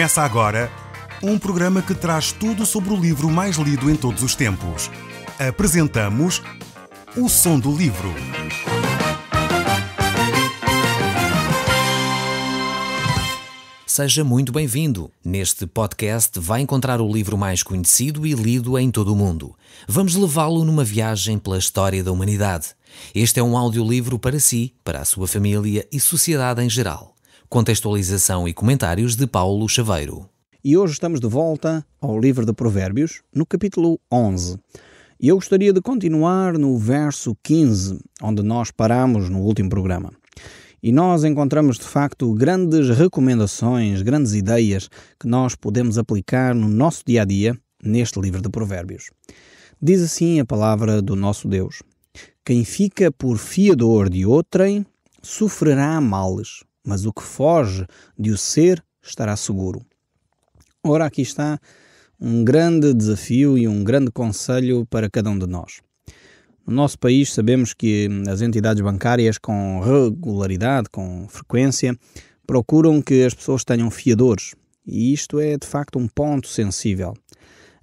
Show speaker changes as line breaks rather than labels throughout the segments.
Começa agora um programa que traz tudo sobre o livro mais lido em todos os tempos. Apresentamos O Som do Livro.
Seja muito bem-vindo. Neste podcast vai encontrar o livro mais conhecido e lido em todo o mundo. Vamos levá-lo numa viagem pela história da humanidade. Este é um audiolivro para si, para a sua família e sociedade em geral. Contextualização e comentários de Paulo Chaveiro.
E hoje estamos de volta ao livro de Provérbios, no capítulo 11. E eu gostaria de continuar no verso 15, onde nós paramos no último programa. E nós encontramos, de facto, grandes recomendações, grandes ideias que nós podemos aplicar no nosso dia-a-dia neste livro de Provérbios. Diz assim a palavra do nosso Deus: quem fica por fiador de outrem sofrerá males, mas o que foge de o ser estará seguro. Ora, aqui está um grande desafio e um grande conselho para cada um de nós. No nosso país sabemos que as entidades bancárias com regularidade, com frequência, procuram que as pessoas tenham fiadores. E isto é de facto um ponto sensível.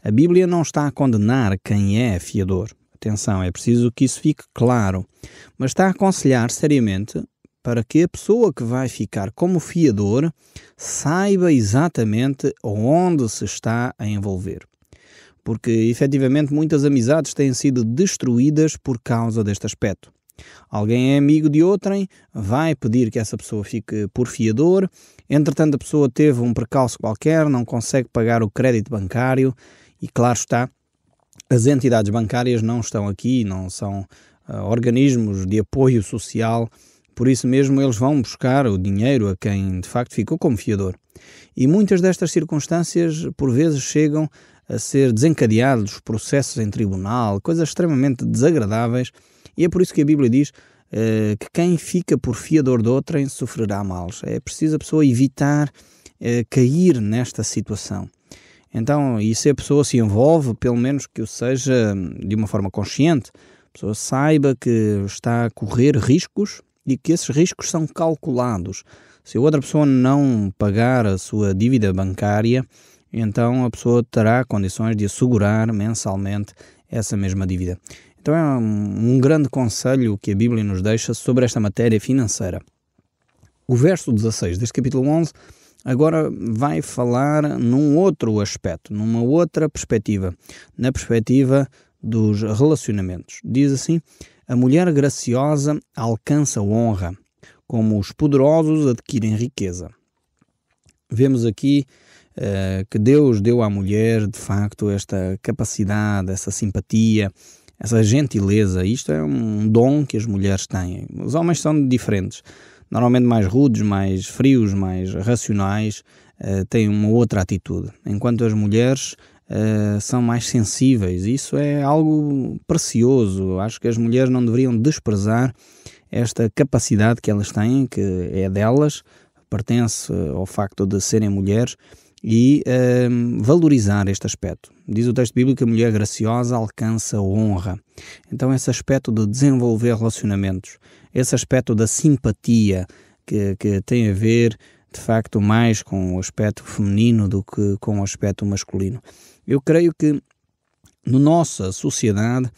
A Bíblia não está a condenar quem é fiador. Atenção, é preciso que isso fique claro. Mas está a aconselhar seriamente para que a pessoa que vai ficar como fiador saiba exatamente onde se está a envolver. Porque, efetivamente, muitas amizades têm sido destruídas por causa deste aspecto. Alguém é amigo de outrem, vai pedir que essa pessoa fique por fiador, entretanto a pessoa teve um percalço qualquer, não consegue pagar o crédito bancário e, claro está, as entidades bancárias não estão aqui, não são organismos de apoio social, por isso mesmo eles vão buscar o dinheiro a quem de facto ficou como fiador. E muitas destas circunstâncias por vezes chegam a ser desencadeados processos em tribunal, coisas extremamente desagradáveis, e é por isso que a Bíblia diz que quem fica por fiador de outrem sofrerá males. É preciso a pessoa evitar cair nesta situação. Então, e se a pessoa se envolve, pelo menos que o seja de uma forma consciente, a pessoa saiba que está a correr riscos e que esses riscos são calculados. Se a outra pessoa não pagar a sua dívida bancária, então a pessoa terá condições de assegurar mensalmente essa mesma dívida. Então é um grande conselho que a Bíblia nos deixa sobre esta matéria financeira. O verso 16 deste capítulo 11 agora vai falar num outro aspecto, numa outra perspectiva, na perspectiva dos relacionamentos. Diz assim: a mulher graciosa alcança honra, como os poderosos adquirem riqueza. Vemos aqui que Deus deu à mulher, de facto, esta capacidade, essa simpatia, essa gentileza. Isto é um dom que as mulheres têm. Os homens são diferentes. Normalmente mais rudes, mais frios, mais racionais, têm uma outra atitude. Enquanto as mulheres são mais sensíveis. Isso é algo precioso. Acho que as mulheres não deveriam desprezar esta capacidade que elas têm, que é delas, pertence ao facto de serem mulheres, e valorizar este aspecto. Diz o texto bíblico que a mulher graciosa alcança honra. Então esse aspecto de desenvolver relacionamentos, esse aspecto da simpatia que tem a ver de facto mais com o aspecto feminino do que com o aspecto masculino. Eu creio que na nossa sociedade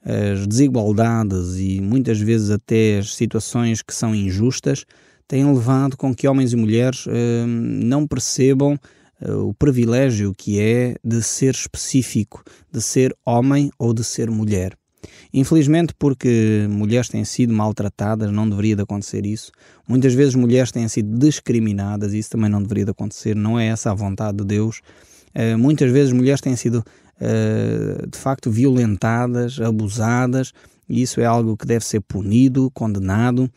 as desigualdades e muitas vezes até as situações que são injustas têm levado com que homens e mulheres não percebam o privilégio que é de ser específico, de ser homem ou de ser mulher. Infelizmente, porque mulheres têm sido maltratadas, não deveria de acontecer isso. Muitas vezes mulheres têm sido discriminadas, isso também não deveria de acontecer, não é essa a vontade de Deus. Muitas vezes mulheres têm sido, de facto, violentadas, abusadas, e isso é algo que deve ser punido, condenado.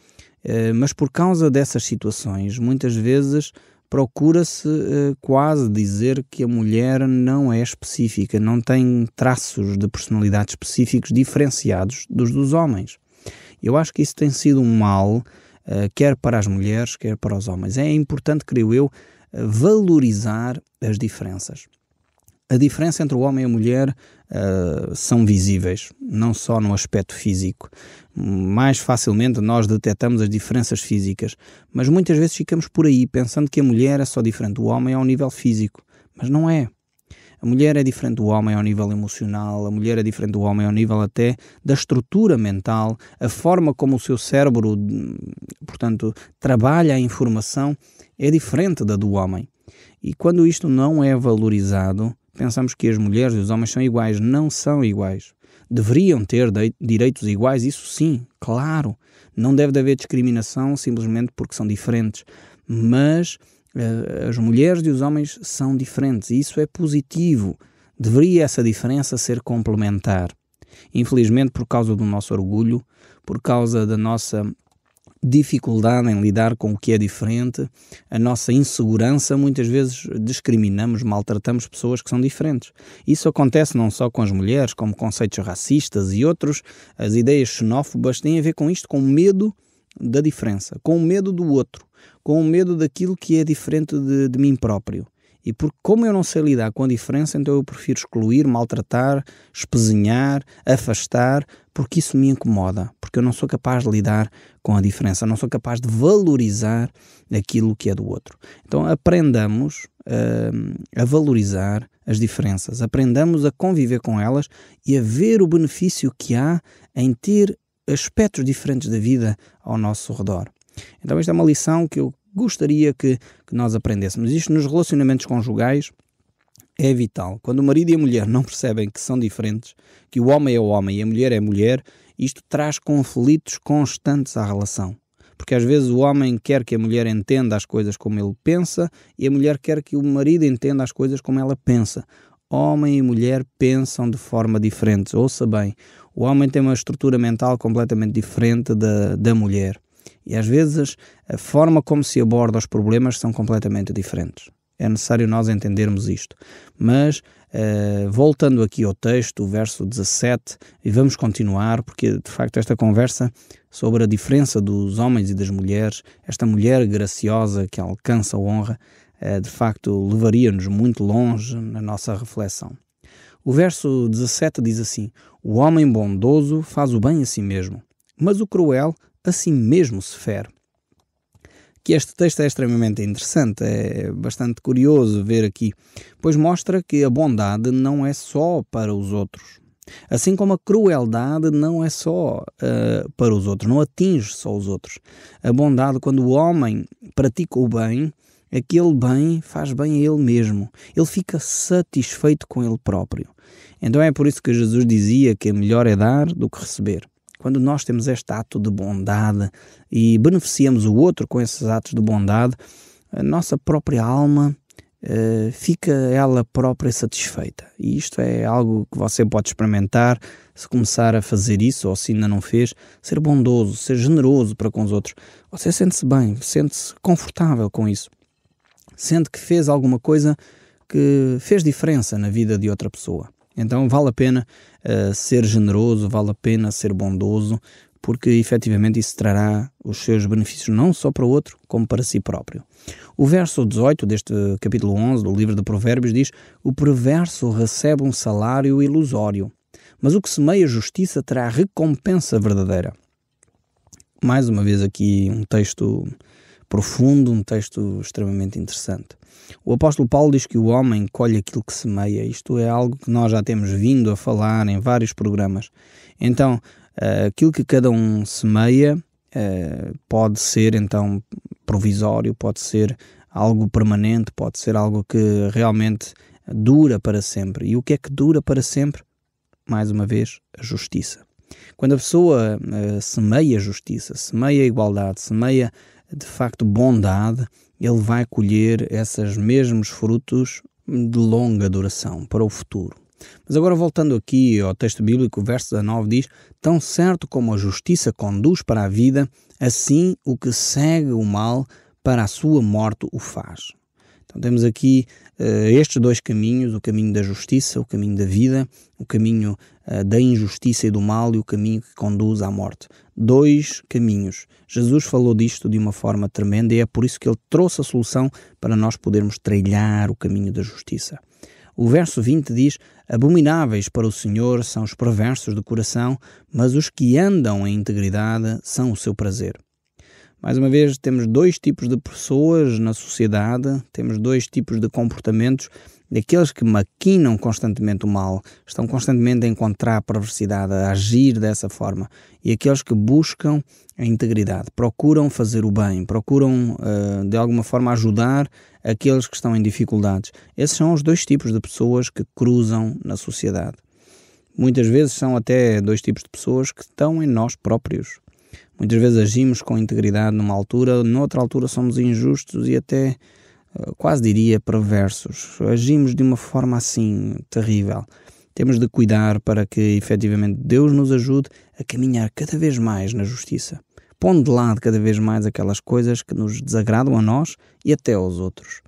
Mas por causa dessas situações, muitas vezes procura-se quase dizer que a mulher não é específica, não tem traços de personalidade específicos diferenciados dos homens. Eu acho que isso tem sido um mal, quer para as mulheres, quer para os homens. É importante, creio eu, valorizar as diferenças. A diferença entre o homem e a mulher são visíveis, não só no aspecto físico. Mais facilmente nós detectamos as diferenças físicas, mas muitas vezes ficamos por aí pensando que a mulher é só diferente do homem ao nível físico, mas não é. A mulher é diferente do homem ao nível emocional, a mulher é diferente do homem ao nível até da estrutura mental, a forma como o seu cérebro, portanto, trabalha a informação é diferente da do homem. E quando isto não é valorizado, pensamos que as mulheres e os homens são iguais. Não são iguais. Deveriam ter direitos iguais, isso sim, claro. Não deve haver discriminação simplesmente porque são diferentes. Mas as mulheres e os homens são diferentes e isso é positivo. Deveria essa diferença ser complementar. Infelizmente, por causa do nosso orgulho, por causa da nossa dificuldade em lidar com o que é diferente, a nossa insegurança, muitas vezes discriminamos, maltratamos pessoas que são diferentes. Isso acontece não só com as mulheres, como conceitos racistas e outros. As ideias xenófobas têm a ver com isto, com medo da diferença, com medo do outro, com medo daquilo que é diferente de mim próprio. E porque como eu não sei lidar com a diferença, então eu prefiro excluir, maltratar, espezinhar, afastar, porque isso me incomoda, porque eu não sou capaz de lidar com a diferença, não sou capaz de valorizar aquilo que é do outro. Então aprendamos a valorizar as diferenças, aprendamos a conviver com elas e a ver o benefício que há em ter aspectos diferentes da vida ao nosso redor. Então esta é uma lição que eu gostaria que nós aprendêssemos. Isto nos relacionamentos conjugais é vital. Quando o marido e a mulher não percebem que são diferentes, que o homem é o homem e a mulher é a mulher, isto traz conflitos constantes à relação. Porque às vezes o homem quer que a mulher entenda as coisas como ele pensa e a mulher quer que o marido entenda as coisas como ela pensa. Homem e mulher pensam de forma diferente. Ouça bem, o homem tem uma estrutura mental completamente diferente da mulher. E às vezes a forma como se aborda os problemas são completamente diferentes. É necessário nós entendermos isto. Mas, voltando aqui ao texto, o verso 17, e vamos continuar, porque de facto esta conversa sobre a diferença dos homens e das mulheres, esta mulher graciosa que alcança a honra, de facto levaria-nos muito longe na nossa reflexão. O verso 17 diz assim: o homem bondoso faz o bem a si mesmo, mas o cruel a si mesmo se fere. Que este texto é extremamente interessante, é bastante curioso ver aqui, pois mostra que a bondade não é só para os outros, assim como a crueldade não é só para os outros, não atinge só os outros. A bondade, quando o homem pratica o bem, aquele bem faz bem a ele mesmo, ele fica satisfeito com ele próprio. Então é por isso que Jesus dizia que melhor é dar do que receber. Quando nós temos este ato de bondade e beneficiamos o outro com esses atos de bondade, a nossa própria alma fica ela própria satisfeita. E isto é algo que você pode experimentar se começar a fazer isso, ou se ainda não fez, ser bondoso, ser generoso para com os outros. Você sente-se bem, sente-se confortável com isso. Sente que fez alguma coisa que fez diferença na vida de outra pessoa. Então vale a pena ser generoso, vale a pena ser bondoso, porque efetivamente isso trará os seus benefícios não só para o outro, como para si próprio. O verso 18 deste capítulo 11 do livro de Provérbios diz: o perverso recebe um salário ilusório, mas o que semeia justiça terá recompensa verdadeira. Mais uma vez aqui um texto profundo, um texto extremamente interessante. O apóstolo Paulo diz que o homem colhe aquilo que semeia. Isto é algo que nós já temos vindo a falar em vários programas. Então, aquilo que cada um semeia pode ser então provisório, pode ser algo permanente, pode ser algo que realmente dura para sempre. E o que é que dura para sempre? Mais uma vez, a justiça. Quando a pessoa semeia justiça, semeia igualdade, semeia de facto bondade, ele vai colher esses mesmos frutos de longa duração para o futuro. Mas agora voltando aqui ao texto bíblico, o verso 19 diz: tão certo como a justiça conduz para a vida, assim o que segue o mal para a sua morte o faz. Então temos aqui estes dois caminhos, o caminho da justiça, o caminho da vida, o caminho da injustiça e do mal e o caminho que conduz à morte. Dois caminhos. Jesus falou disto de uma forma tremenda e é por isso que ele trouxe a solução para nós podermos trilhar o caminho da justiça. O verso 20 diz: abomináveis para o Senhor são os perversos de coração, mas os que andam em integridade são o seu prazer. Mais uma vez, temos dois tipos de pessoas na sociedade, temos dois tipos de comportamentos. Aqueles que maquinam constantemente o mal, estão constantemente a encontrar a perversidade, a agir dessa forma. E aqueles que buscam a integridade, procuram fazer o bem, procuram de alguma forma ajudar aqueles que estão em dificuldades. Esses são os dois tipos de pessoas que cruzam na sociedade. Muitas vezes são até dois tipos de pessoas que estão em nós próprios. Muitas vezes agimos com integridade numa altura, noutra altura somos injustos e até, quase diria, perversos. Agimos de uma forma assim terrível. Temos de cuidar para que efetivamente Deus nos ajude a caminhar cada vez mais na justiça, pondo de lado cada vez mais aquelas coisas que nos desagradam a nós e até aos outros.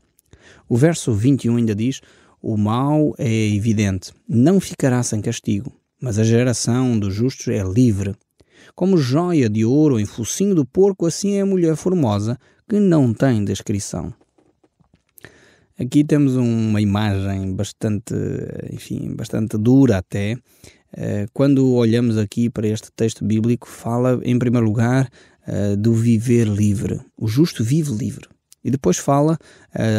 O verso 21 ainda diz: o mal é evidente, não ficará sem castigo, mas a geração dos justos é livre. Como joia de ouro em focinho do porco, assim é a mulher formosa que não tem descrição. Aqui temos uma imagem bastante dura até. Quando olhamos aqui para este texto bíblico, fala em primeiro lugar do viver livre. O justo vive livre. E depois fala,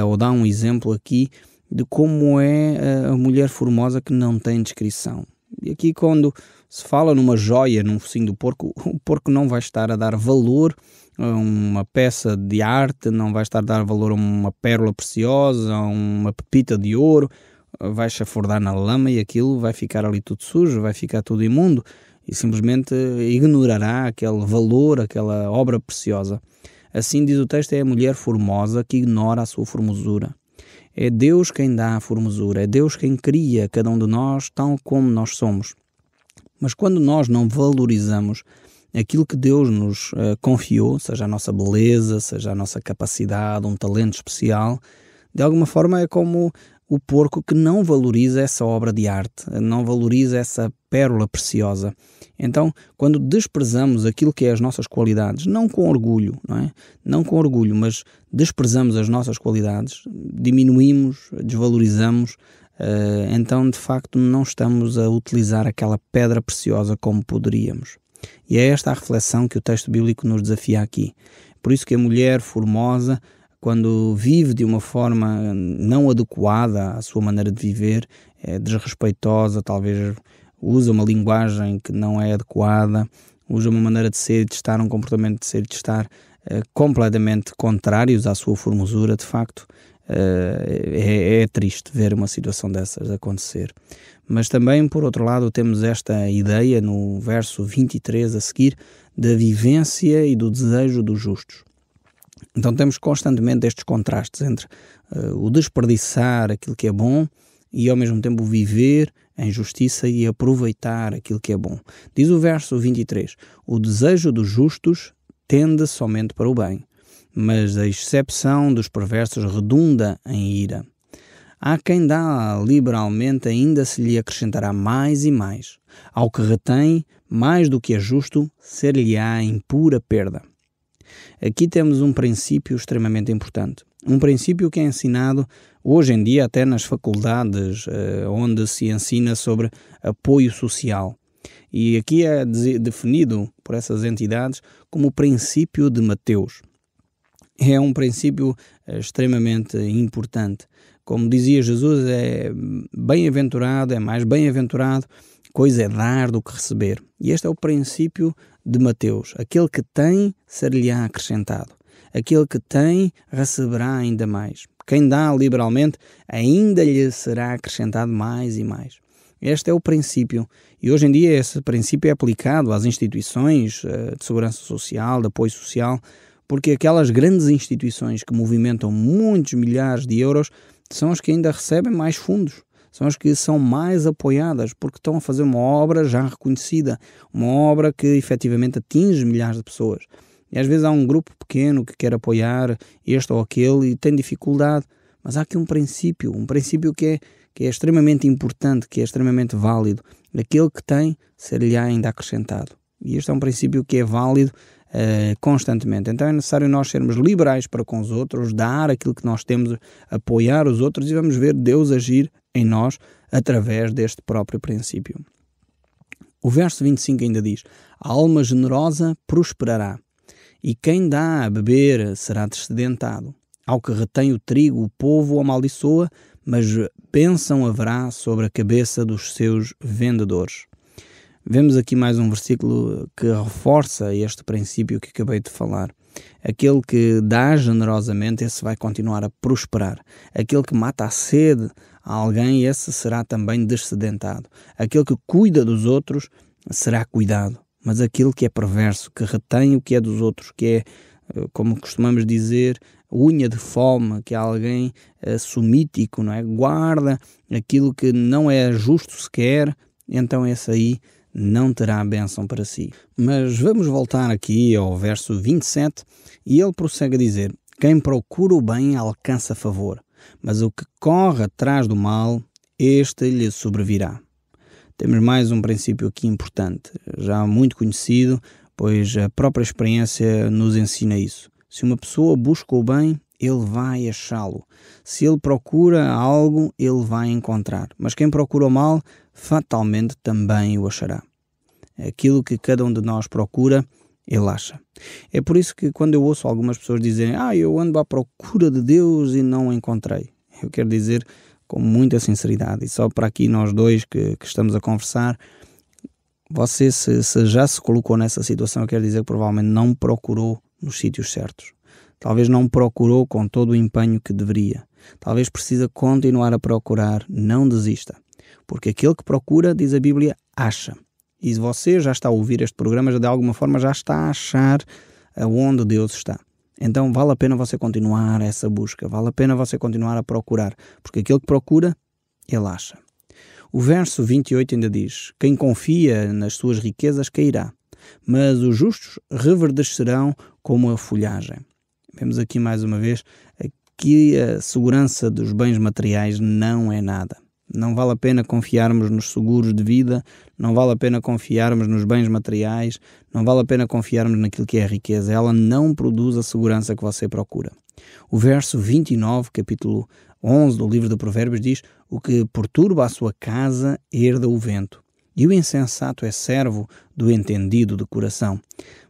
ou dá um exemplo aqui, de como é a mulher formosa que não tem descrição. E aqui quando se fala numa joia, num focinho do porco, o porco não vai estar a dar valor a uma peça de arte, não vai estar a dar valor a uma pérola preciosa, a uma pepita de ouro, vai chafurdar na lama e aquilo vai ficar ali tudo sujo, vai ficar tudo imundo e simplesmente ignorará aquele valor, aquela obra preciosa. Assim diz o texto, é a mulher formosa que ignora a sua formosura. É Deus quem dá a formosura, é Deus quem cria cada um de nós tal como nós somos. Mas quando nós não valorizamos aquilo que Deus nos confiou, seja a nossa beleza, seja a nossa capacidade, um talento especial, de alguma forma é como o porco que não valoriza essa obra de arte, não valoriza essa pérola preciosa. Então, quando desprezamos aquilo que é as nossas qualidades, não com orgulho, não é? Não com orgulho, mas desprezamos as nossas qualidades, diminuímos, desvalorizamos, então de facto não estamos a utilizar aquela pedra preciosa como poderíamos. E é esta a reflexão que o texto bíblico nos desafia aqui. Por isso que a mulher formosa, quando vive de uma forma não adequada à sua maneira de viver, é desrespeitosa, talvez usa uma linguagem que não é adequada, usa uma maneira de ser e de estar, um comportamento de ser e de estar completamente contrários à sua formosura, de facto, é triste ver uma situação dessas acontecer. Mas também, por outro lado, temos esta ideia no verso 23 a seguir, da vivência e do desejo dos justos. Então temos constantemente estes contrastes entre o desperdiçar aquilo que é bom e ao mesmo tempo viver em justiça e aproveitar aquilo que é bom. Diz o verso 23, o desejo dos justos tende somente para o bem, mas a excepção dos perversos redunda em ira. Há quem dá liberalmente, ainda se lhe acrescentará mais e mais. Ao que retém, mais do que é justo, ser-lhe-á em pura perda. Aqui temos um princípio extremamente importante. Um princípio que é ensinado hoje em dia até nas faculdades, onde se ensina sobre apoio social. E aqui é definido por essas entidades como o princípio de Mateus. É um princípio extremamente importante. Como dizia Jesus, é bem-aventurado, é mais bem-aventurado, coisa é dar do que receber. E este é o princípio de Mateus. Aquele que tem, ser-lhe-á acrescentado. Aquele que tem, receberá ainda mais. Quem dá liberalmente, ainda lhe será acrescentado mais e mais. Este é o princípio. E hoje em dia esse princípio é aplicado às instituições de segurança social, de apoio social, porque aquelas grandes instituições que movimentam muitos milhares de euros são as que ainda recebem mais fundos, são as que são mais apoiadas, porque estão a fazer uma obra já reconhecida, uma obra que efetivamente atinge milhares de pessoas. E às vezes há um grupo pequeno que quer apoiar este ou aquele e tem dificuldade, mas há aqui um princípio que é extremamente importante, que é extremamente válido. Aquele que tem, ser-lhe-á ainda acrescentado. E este é um princípio que é válido constantemente. Então é necessário nós sermos liberais para com os outros, dar aquilo que nós temos, apoiar os outros e vamos ver Deus agir em nós através deste próprio princípio. O verso 25 ainda diz: a alma generosa prosperará, e quem dá a beber será descedentado. Ao que retém o trigo, o povo o amaldiçoa, mas bênção haverá sobre a cabeça dos seus vendedores. Vemos aqui mais um versículo que reforça este princípio que acabei de falar. Aquele que dá generosamente, esse vai continuar a prosperar. Aquele que mata a sede a alguém, esse será também descedentado. Aquele que cuida dos outros será cuidado. Mas aquele que é perverso, que retém o que é dos outros, que é, como costumamos dizer, unha de fome, que é alguém sumítico, não é? Guarda aquilo que não é justo sequer, então esse aí não terá bênção para si. Mas vamos voltar aqui ao verso 27 e ele prossegue a dizer: quem procura o bem alcança favor, mas o que corre atrás do mal, este lhe sobrevirá. Temos mais um princípio aqui importante, já muito conhecido, pois a própria experiência nos ensina isso. Se uma pessoa busca o bem, ele vai achá-lo. Se ele procura algo, ele vai encontrar. Mas quem procura o mal, fatalmente também o achará. Aquilo que cada um de nós procura, ele acha. É por isso que quando eu ouço algumas pessoas dizerem: eu ando à procura de Deus e não o encontrei. Eu quero dizer com muita sinceridade, e só para aqui nós dois que estamos a conversar, você se já se colocou nessa situação, eu quero dizer que provavelmente não procurou nos sítios certos. Talvez não procurou com todo o empenho que deveria. Talvez precisa continuar a procurar. Não desista. Porque aquele que procura, diz a Bíblia, acha. E se você já está a ouvir este programa, já de alguma forma já está a achar aonde Deus está. Então vale a pena você continuar essa busca. Vale a pena você continuar a procurar. Porque aquele que procura, ele acha. O verso 28 ainda diz: quem confia nas suas riquezas cairá, mas os justos reverdecerão como a folhagem. Vemos aqui mais uma vez que a segurança dos bens materiais não é nada. Não vale a pena confiarmos nos seguros de vida, não vale a pena confiarmos nos bens materiais, não vale a pena confiarmos naquilo que é a riqueza. Ela não produz a segurança que você procura. O verso 29, capítulo 11 do livro de Provérbios diz: o que perturba a sua casa herda o vento, e o insensato é servo do entendido de coração.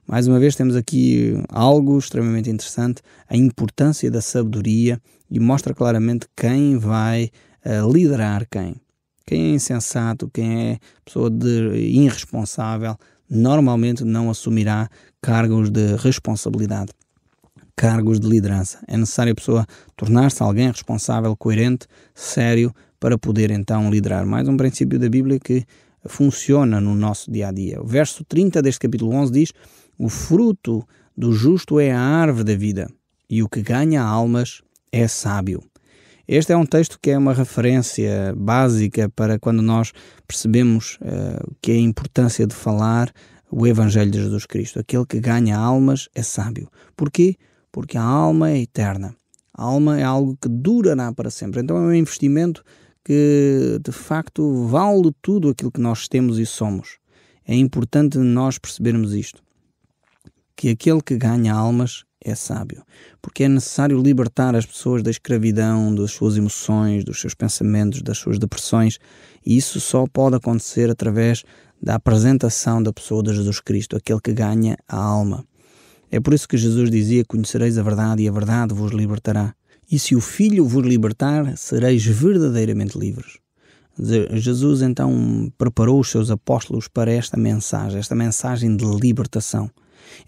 Mais uma vez temos aqui algo extremamente interessante, a importância da sabedoria, e mostra claramente quem vai liderar quem. Quem é insensato, quem é pessoa irresponsável, normalmente não assumirá cargos de responsabilidade, cargos de liderança. É necessário a pessoa tornar-se alguém responsável, coerente, sério, para poder então liderar. Mais um princípio da Bíblia que funciona no nosso dia-a-dia. O verso 30 deste capítulo 11 diz: o fruto do justo é a árvore da vida, e o que ganha almas é sábio. Este é um texto que é uma referência básica para quando nós percebemos que é a importância de falar o Evangelho de Jesus Cristo. Aquele que ganha almas é sábio. Porquê? Porque a alma é eterna. A alma é algo que durará para sempre. Então é um investimento que, de facto, vale tudo aquilo que nós temos e somos. É importante nós percebermos isto. Que aquele que ganha almas é sábio, porque é necessário libertar as pessoas da escravidão, das suas emoções, dos seus pensamentos, das suas depressões, e isso só pode acontecer através da apresentação da pessoa de Jesus Cristo, aquele que ganha a alma. É por isso que Jesus dizia: conhecereis a verdade e a verdade vos libertará. E se o Filho vos libertar, sereis verdadeiramente livres. Jesus então preparou os seus apóstolos para esta mensagem de libertação.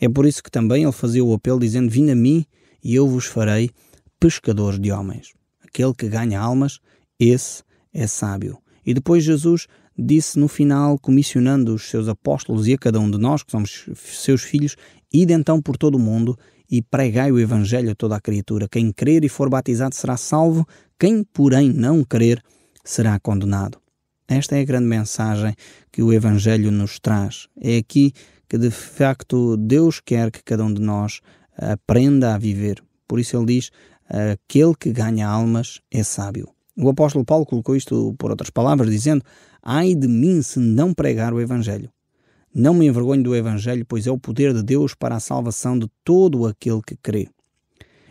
É por isso que também ele fazia o apelo dizendo: vinde a mim e eu vos farei pescadores de homens. Aquele que ganha almas, esse é sábio. E depois Jesus disse no final, comissionando os seus apóstolos e a cada um de nós, que somos seus filhos: ide então por todo o mundo e pregai o Evangelho a toda a criatura. Quem crer e for batizado será salvo, quem porém não crer será condenado. Esta é a grande mensagem que o Evangelho nos traz. É aqui que de facto Deus quer que cada um de nós aprenda a viver. Por isso ele diz: aquele que ganha almas é sábio. O apóstolo Paulo colocou isto por outras palavras, dizendo: ai de mim se não pregar o Evangelho. Não me envergonho do Evangelho, pois é o poder de Deus para a salvação de todo aquele que crê.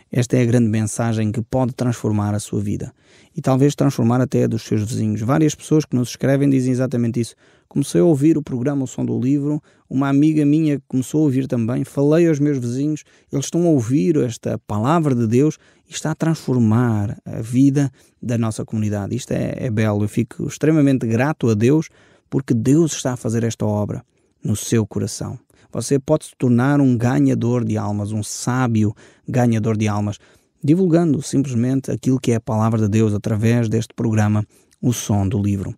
Esta é a grande mensagem que pode transformar a sua vida e talvez transformar até a dos seus vizinhos. Várias pessoas que nos escrevem dizem exatamente isso. Comecei a ouvir o programa O Som do Livro, uma amiga minha começou a ouvir também, falei aos meus vizinhos, eles estão a ouvir esta palavra de Deus e está a transformar a vida da nossa comunidade. Isto é belo, eu fico extremamente grato a Deus porque Deus está a fazer esta obra no seu coração. Você pode se tornar um ganhador de almas, um sábio ganhador de almas, divulgando simplesmente aquilo que é a palavra de Deus através deste programa, O Som do Livro.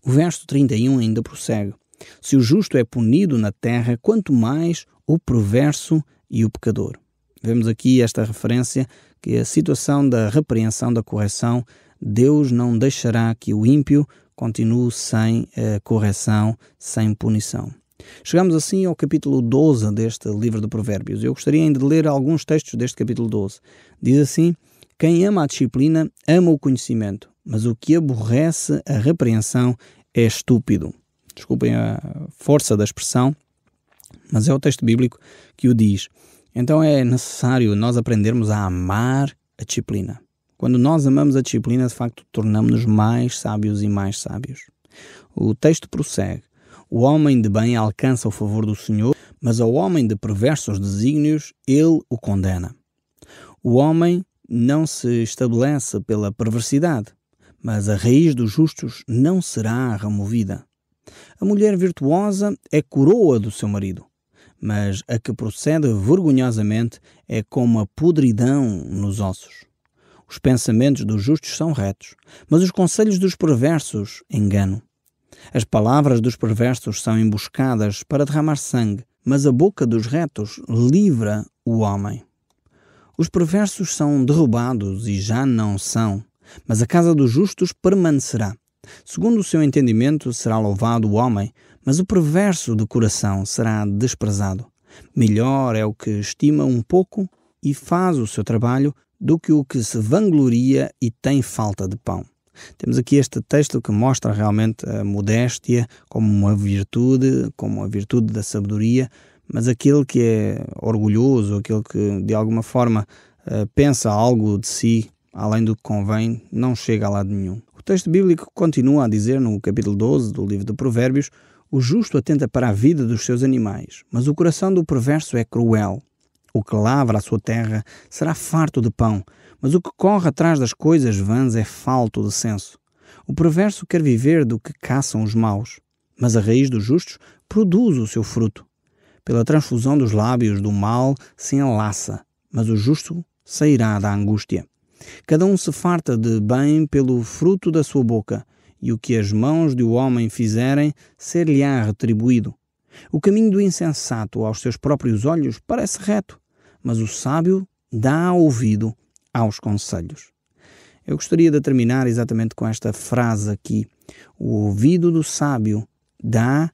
O verso 31 ainda prossegue. Se o justo é punido na terra, quanto mais o perverso e o pecador. Vemos aqui esta referência que a situação da repreensão, da correção, Deus não deixará que o ímpio continue sem correção, sem punição. Chegamos assim ao capítulo 12 deste livro de Provérbios. Eu gostaria ainda de ler alguns textos deste capítulo 12. Diz assim: quem ama a disciplina, ama o conhecimento, mas o que aborrece a repreensão é estúpido. Desculpem a força da expressão, mas é o texto bíblico que o diz. Então é necessário nós aprendermos a amar a disciplina. Quando nós amamos a disciplina, de facto, tornamos-nos mais sábios e mais sábios. O texto prossegue. O homem de bem alcança o favor do Senhor, mas ao homem de perversos desígnios, ele o condena. O homem não se estabelece pela perversidade, mas a raiz dos justos não será removida. A mulher virtuosa é coroa do seu marido, mas a que procede vergonhosamente é como a podridão nos ossos. Os pensamentos dos justos são retos, mas os conselhos dos perversos engano. As palavras dos perversos são emboscadas para derramar sangue, mas a boca dos retos livra o homem. Os perversos são derrubados e já não são, mas a casa dos justos permanecerá. Segundo o seu entendimento será louvado o homem, mas o perverso de coração será desprezado. Melhor é o que estima um pouco e faz o seu trabalho do que o que se vangloria e tem falta de pão. Temos aqui este texto que mostra realmente a modéstia como uma virtude, como a virtude da sabedoria, mas aquele que é orgulhoso, aquele que de alguma forma pensa algo de si, além do que convém, não chega a lado nenhum. O texto bíblico continua a dizer no capítulo 12 do livro de Provérbios: o justo atenta para a vida dos seus animais, mas o coração do perverso é cruel. O que lavra a sua terra será farto de pão, mas o que corre atrás das coisas vãs é falto de senso. O perverso quer viver do que caçam os maus, mas a raiz dos justos produz o seu fruto. Pela transfusão dos lábios do mal se enlaça, mas o justo sairá da angústia. Cada um se farta de bem pelo fruto da sua boca, e o que as mãos do homem fizerem ser-lhe-á retribuído. O caminho do insensato aos seus próprios olhos parece reto, mas o sábio dá ouvido aos conselhos. Eu gostaria de terminar exatamente com esta frase aqui. O ouvido do sábio dá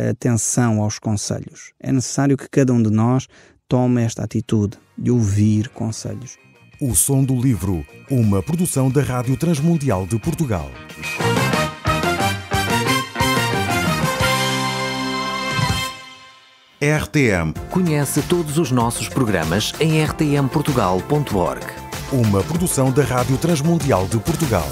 atenção aos conselhos. É necessário que cada um de nós tome esta atitude de ouvir conselhos.
O Som do Livro, uma produção da Rádio Transmundial de Portugal. RTM.
Conhece todos os nossos programas em rtmportugal.org.
Uma produção da Rádio Transmundial de Portugal.